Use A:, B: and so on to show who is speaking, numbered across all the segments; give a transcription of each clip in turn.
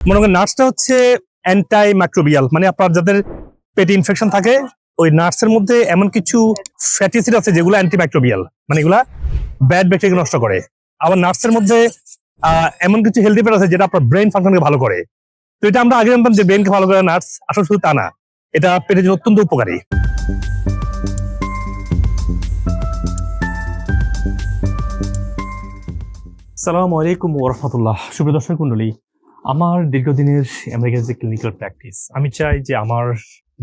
A: মনে করেন নার্সটা হচ্ছে অ্যান্টাই মাইক্রোবিয়াল, মানে আপনার যাদের পেটে ইনফেকশন থাকে ওই নার্সের মধ্যে এমন কিছু ফ্যাটি অ্যাসিড আছে যেগুলো অ্যান্টি মাইক্রোবিয়াল, মানে এগুলা ব্যাড ব্যাকটেরিয়া নষ্ট করে। আবার নার্সের মধ্যে এমন কিছু হেলদি ফ্যাট আছে যেটা আপনার ব্রেন ফাংশনকে ভালো করে। তো এটা আমরা আগে জানতাম যে ব্রেনকে ভালো করে নার্স, আসলে শুধু তা না, এটা পেটের জন্য অত্যন্ত উপকারী। আসসালামু আলাইকুম ওয়া রাহমাতুল্লাহ। সুপ্রিয় দর্শক মণ্ডলী, আমার দীর্ঘদিনের আমেরিকান যে ক্লিনিক্যাল প্র্যাকটিস, আমি চাই যে আমার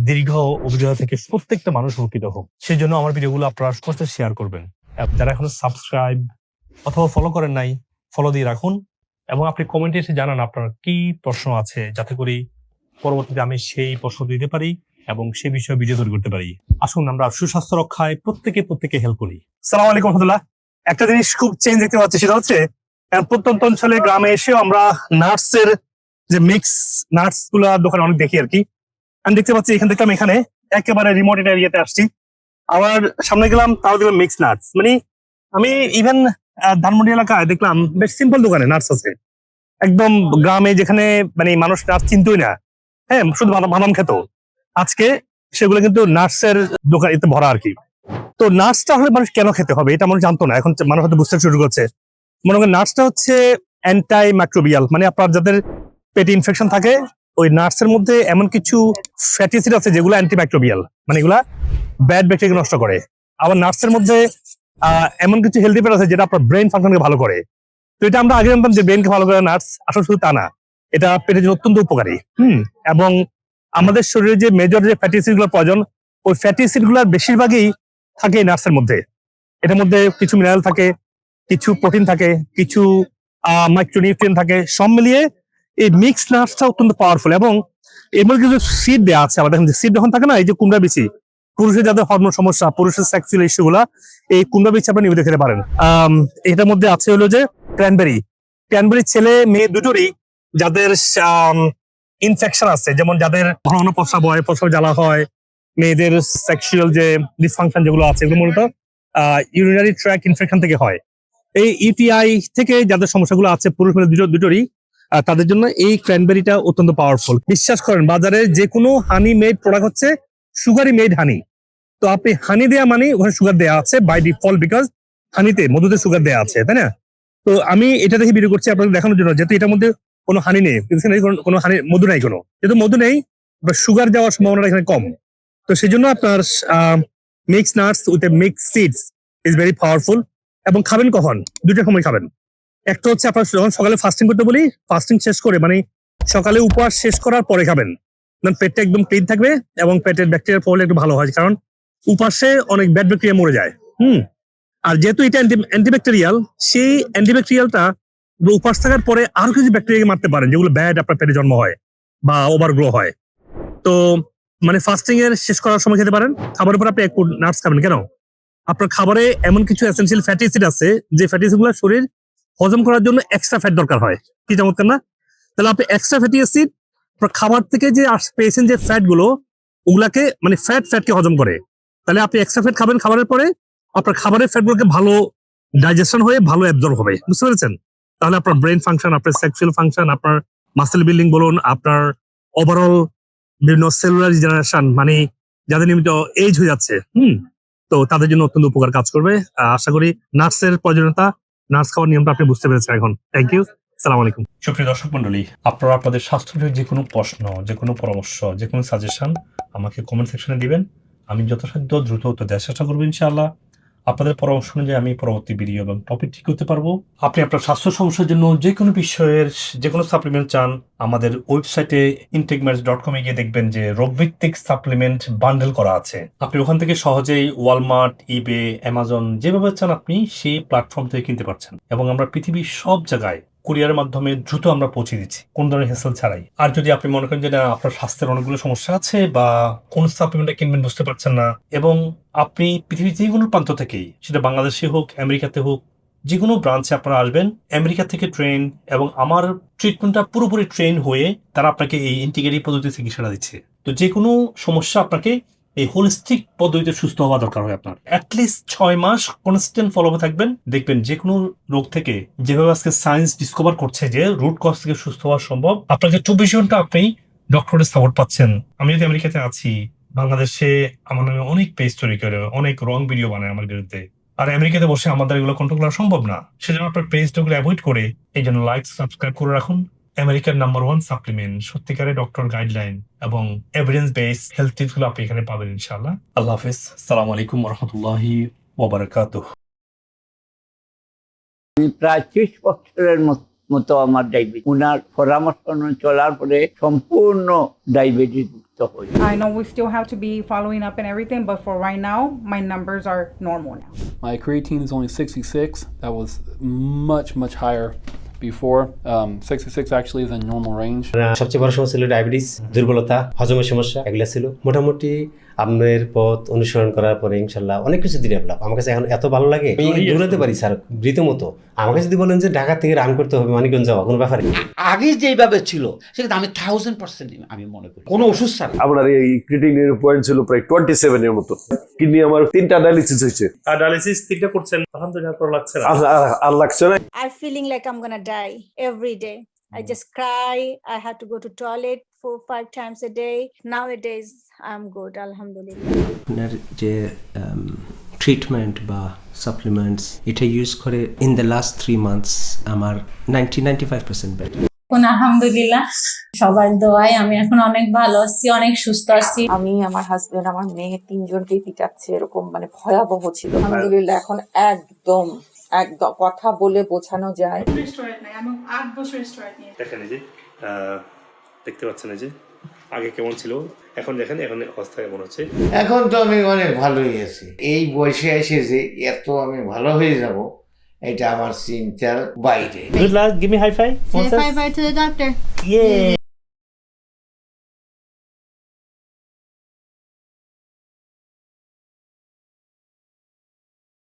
A: দীর্ঘ অভিজ্ঞতা থেকে প্রত্যেকটা মানুষ উপকৃত হোক। সেই জন্য আমার ভিডিওগুলো আপনারা সবার সাথে শেয়ার করবেন। যারা এখনো সাবস্ক্রাইব অথবা ফলো করেন নাই, ফলো দিয়ে রাখুন এবং আপনি কমেন্টে এসে জানান আপনার কি প্রশ্ন আছে, যাতে করে পরবর্তীতে আমি সেই প্রশ্ন দিতে পারি এবং সে বিষয়ে ভিডিও তৈরি করতে পারি। আসুন আমরা সুস্বাস্থ্য রক্ষায় প্রত্যেকে হেল্প করি। আসসালামু আলাইকুম রহমতুল্লাহ। একটা জিনিস খুব চেঞ্জ দেখতে পাচ্ছি, সেটা হচ্ছে প্রত্যন্ত অঞ্চলে গ্রামে এসেও আমরা নার্সের যে মিক্স নার্স গুলা দোকানে অনেক দেখি আর কি। আমি দেখতে পাচ্ছি এখান থেকে আমি এখানে একেবারে রিমোট এরিয়াতে আসছি, আবার সামনে গেলাম তাও দেখলাম মিক্স নার্স। মানে আমি ইভেন ধানমন্ডি এলাকায় দেখলাম বেশ সিম্পল দোকানে নার্স আছে, একদম গ্রামে যেখানে মানে মানুষ নার্স চিনতই না, হ্যাঁ শুধু বাদাম খেত, আজকে সেগুলো কিন্তু নার্সের দোকান এতে ভরা আর কি। তো নার্সটা হলে মানুষ কেন খেতে হবে এটা মানুষ জানতো না, এখন মানুষ হয়তো বুঝতে শুরু করছে। মনে করেন নার্সটা হচ্ছে অ্যান্টাই মাইক্রোবিয়াল, মানে আপনার যাদের পেটে ইনফেকশন থাকে ওই নার্সের মধ্যে এমন কিছু ফ্যাটি অ্যাসিড আছে যেগুলো অ্যান্টি মাইক্রোবিয়াল, মানে এগুলা ব্যাড ব্যাকটেরিয়া নষ্ট করে। আবার নার্সের মধ্যে এমন কিছু হেলদি ফ্যাট আছে যেটা আপনার ব্রেন ফাংশনকে ভালো করে। তো এটা আমরা আগে জানতাম যে ব্রেনকে ভালো করে নার্স, আসলে শুধু তা না, এটা পেটের জন্য অত্যন্ত উপকারী। এবং আমাদের শরীরে যে মেজর যে ফ্যাটি অ্যাসিড গুলোর প্রয়োজন, ওই ফ্যাটি অ্যাসিড গুলোর বেশিরভাগই থাকে নার্সের মধ্যে। এটার মধ্যে কিছু মিনারেল থাকে, কিছু প্রোটিন থাকে, কিছু মাইক্রোনিউট্রিয়েন্ট থাকে, সব মিলিয়ে এই মিক্স নাটসটা অত্যন্ত পাওয়ারফুল। এবং এর মধ্যে কিছু সিড দেওয়া আছে, আমাদের দেখেন সিড যখন থাকে না, এই যে কুমড়া বিচি, পুরুষের যাদের হরমোন সমস্যা, পুরুষের সেক্সুয়াল ইস্যু গুলা, এই কুমড়া বিচি আপনি নিয়মিত খেতে পারেন। এটার মধ্যে আছে হলো যে ক্র্যানবেরি ছেলে মেয়ে দুটোরই যাদের ইনফেকশন আছে, যেমন যাদের ঘন ঘন প্রস্রাব হয়, প্রস্রাব জ্বালা হয়, মেয়েদের সেক্সুয়াল যে ডিসফাংশন যেগুলো আছে, এগুলো মূলত ইউরিনারি ট্র্যাক ইনফেকশন থেকে হয়। এই ইউটিআই থেকে যাদের সমস্যাগুলো আছে পুরুষ মেয়ে দুটোরই, তাদের জন্য এই ক্র্যানবেরিটা অত্যন্ত পাওয়ারফুল। বিশ্বাস করেন বাজারে যে কোনো হানি মেড প্রোডাক্ট হচ্ছে সুগারি মেড হানি। তো আপনি হানি দেয়া মানে ওখানে সুগার দেওয়া আছে বাই ডিফল্ট, বিকজ হানিতে মধুতে সুগার দেওয়া আছে, তাই না? তো আমি এটা দেখে ভিডিও করছি আপনাদের দেখানোর জন্য, যেহেতু এটার মধ্যে কোনো হানি নেই, কোনো হানি মধু নাই, কোনো যেহেতু মধু নেই বা সুগার যাওয়ার সম্ভাবনাটা এখানে কম। তো সেই জন্য আপনার mix nuts with mix seeds is very powerful. এবং খাবেন কখন? দুইটা সময় খাবেন। একটা হচ্ছে আপনার যখন সকালে ফাস্টিং করতে বলি, ফাস্টিং শেষ করে, মানে সকালে উপবাস শেষ করার পরে খাবেন, পেটটা একদম ক্লিন থাকবে এবং পেটের ব্যাকটেরিয়া পড়লে একটু ভালো হয়, কারণ উপাসে অনেক ব্যাড ব্যাকটেরিয়া মরে যায়। আর যেহেতু এটা অ্যান্টিব্যাকটেরিয়াল, সেই অ্যান্টিব্যাকটেরিয়ালটা উপাস থাকার পরে আরো কিছু ব্যাকটেরিয়াকে মারতে পারেন যেগুলো ব্যাড আপনার পেটে জন্ম হয় বা ওভার গ্রো হয়। তো মানে ফাস্টিং এর শেষ করার সময় খেতে পারেন। খাবারের উপর আপনি এক নাটস খাবেন কেন? আপনার খাবারে এমন কিছু এসেনশিয়াল ফ্যাটি অ্যাসিড আছে যে ফ্যাটি অ্যাসিড গুলো শরীর হজম করার জন্য এক্সট্রা ফ্যাট দরকার হয়। কি চমৎকার না? তাহলে আপনি এক্সট্রা ফ্যাটি অ্যাসিড খাবার থেকে যে পেয়েছেন যে ফ্যাট গুলো, ওগুলাকে মানে ফ্যাটকে হজম করে। তাহলে আপনি এক্সট্রা ফ্যাট খাবেন, খাবারের পরে আপনার খাবারের ফ্যাট গুলোকে ভালো ডাইজেশন হয়ে ভালো অ্যাবজর্ব হবে, বুঝতে পেরেছেন? তাহলে আপনার ব্রেন ফাংশন, আপনার সেক্সুয়াল ফাংশন, আপনার মাসেল বিল্ডিং বলুন, আপনার ওভারঅল বিভিন্ন সেলুলার জেনারেশন, মানে যাদের নিয়মিত এজ হয়ে যাচ্ছে, তো তাদের জন্য অত্যন্ত উপকার কাজ করবে। আশা করি নার্সের প্রয়োজনীয়তা, নার্স খাওয়ার নিয়মটা আপনি বুঝতে পেরেছেন এখন। থ্যাংক ইউ, সালাম আলাইকুম। সুপ্রিয় দর্শক মন্ডলী, আপনারা আপনাদের স্বাস্থ্যের যে কোনো প্রশ্ন, যে কোনো পরামর্শ, যে কোনো সাজেশন আমাকে কমেন্ট সেকশনে দিবেন। আমি যথাসাধ্য দ্রুত উত্তর দেওয়ার চেষ্টা করবো ইনশাআল্লাহ। আপনাদের পরামর্শ অনুযায়ী আমি পরবর্তী ভিডিও এবং টপিক ঠিক করতে পারবো। আপনি আপনার স্বাস্থ্য সমস্যার জন্য যে কোনো বিষয়ের যে কোনো সাপ্লিমেন্ট চান, আমাদের ওয়েবসাইটে intakeMeds.com গিয়ে দেখবেন যে রোগভিত্তিক সাপ্লিমেন্ট বান্ডেল করা আছে। আপনি ওখান থেকে সহজেই ওয়ালমার্ট, ইবে, অ্যামাজন যেভাবে চান আপনি সেই প্ল্যাটফর্ম থেকে কিনতে পারছেন। এবং আমরা পৃথিবীর সব জায়গায় কুরিয়ারের মাধ্যমে দ্রুত আমরা পৌঁছে দিচ্ছি, কোন ধরনের হেসেল ছাড়াই। আর যদি আপনি মনে করেন যে না, আপনার স্বাস্থ্যের অনেকগুলো সমস্যা আছে বা কোন সাপ্লিমেন্টটা কিনবেন বুঝতে পারছেন না, এবং আপনি পৃথিবীর যে কোনো প্রান্ত থেকেই, সেটা বাংলাদেশে হোক, আমেরিকাতে হোক, যে কোনো ব্রাঞ্চে আপনারা আসবেন, আমেরিকা থেকে ট্রেন এবং আমার ট্রিটমেন্টটা পুরোপুরি ট্রেন হয়ে তারা আপনাকে এই ইন্টিগ্রেটিভ পদ্ধতি চিকিৎসাটা দিচ্ছে। তো যে কোনো সমস্যা আপনাকে এই হোলিস্টিক পদ্ধতিতে সুস্থ হওয়া দরকার হয় আপনার। অ্যাটলিস্ট 6 মাস কনস্ট্যান্ট ফলো থাকবেন, দেখবেন যে কোনো রোগ থেকে যেভাবে আজকে সায়েন্স ডিসকভার করছে যে রুট কজ থেকে সুস্থ হওয়া সম্ভব। আপনাকে 24 ঘন্টা আপনি ডক্টরের সাপোর্ট পাচ্ছেন। আমি যদি আমেরিকাতে আছি, বাংলাদেশে আমার নামে অনেক পেজ তৈরি করে অনেক রং ভিডিও বানায় আমার বিরুদ্ধে, আর আমেরিকাতে বসে আমাদের এগুলো কন্ট্রোল করা সম্ভব না। সেজন্য আপনার পেজগুলো অ্যাভয়েড করে এই জন্য লাইক সাবস্ক্রাইব করে রাখুন। আমেরিকার নাম্বার 1 সাপ্লিমেন্ট, সত্যিকারের ডক্টর গাইডলাইন এবং এভিডেন্স বেস হেলথ টিপস গুলো আপনি এখানে পাবেন ইনশাআল্লাহ। আল্লাহ হাফেজ। আসসালামু আলাইকুম ওয়া রাহমাতুল্লাহি ওয়া বারাকাতুহু।
B: প্রায় 30 বছরের মতো আমার ডায়াবেটিস, ওনার পরামর্শ অনুযায়ী চলার পরে সম্পূর্ণ ডায়াবেটিস মুক্ত হই।
C: I know we still have to be following up and everything, but for right now, my numbers are normal now.
D: My creatine is only 66. That was much higher before. 66 actually is in normal range.
E: সবচেয়ে বড় সমস্যা ছিল diabetes, দুর্বলতা, হজমের সমস্যা, এগুলো ছিল। মোটামুটি আপনার পথ অনুসরণ করার পরে ইনশাল্লাহ অনেক কিছু ডেভেলপ। আমার কাছে এখন এত ভালো লাগে, আমি দৌড়াতে পারি স্যার রীতিমতো। আমাকে যদি বলেন যে ঢাকা থেকে রান করতে হবে মানিকগঞ্জ যাওয়া, কোনো ব্যাপারে
F: আগে যেভাবে ছিল সেটা আমি 1000% আমি মনে করি কোনো ওষুধ ছাড়া।
G: আপনার এই ক্রিটিনিনের পয়েন্ট ছিল প্রায় 27 এর মতো। কিডনি আমার 3টা ডায়ালিসিস হয়েছে।
A: আর ডায়ালিসিস 3টা করছেন, আলহামদুলিল্লাহ ভালো লাগছে না?
G: আর লাগছে না।
H: I'm feeling like I'm gonna die every day. I just cry. I had to go to toilet 4-5 times a day. Nowadays, I'm good, alhamdulillah.
I: আপনার যে ট্রিটমেন্ট বা সাপ্লিমেন্টস এটা ইউজ করে ইন দ্য লাস্ট 3 মান্থস আমার 95% better.
J: আলহামদুলিল্লাহ, সবার দোয়ায় আমি এখন অনেক ভালো আছি, অনেক সুস্থ আছি।
K: আমি, আমার হাজবেন্ড, আমার মেয়ে 3জনকেই পিটাচ্ছে, এরকম মানে ভয়াবহ ছিল। আলহামদুলিল্লাহ এখন একদম কথা বলে বোঝানো যায়।
A: দেখেন এই যে দেখতে পাচ্ছেন এই যে আগে কেমন ছিল, এখন দেখেন এখন অবস্থা কেমন হচ্ছে।
F: এখন তো আমি অনেক ভালোই আছি। এই বয়সে এসে যে এত আমি ভালো হয়ে যাব এটা আমার চিন্তার বাইরে।
A: Good luck, give me high five.
H: Say bye bye to the doctor.
A: Yay!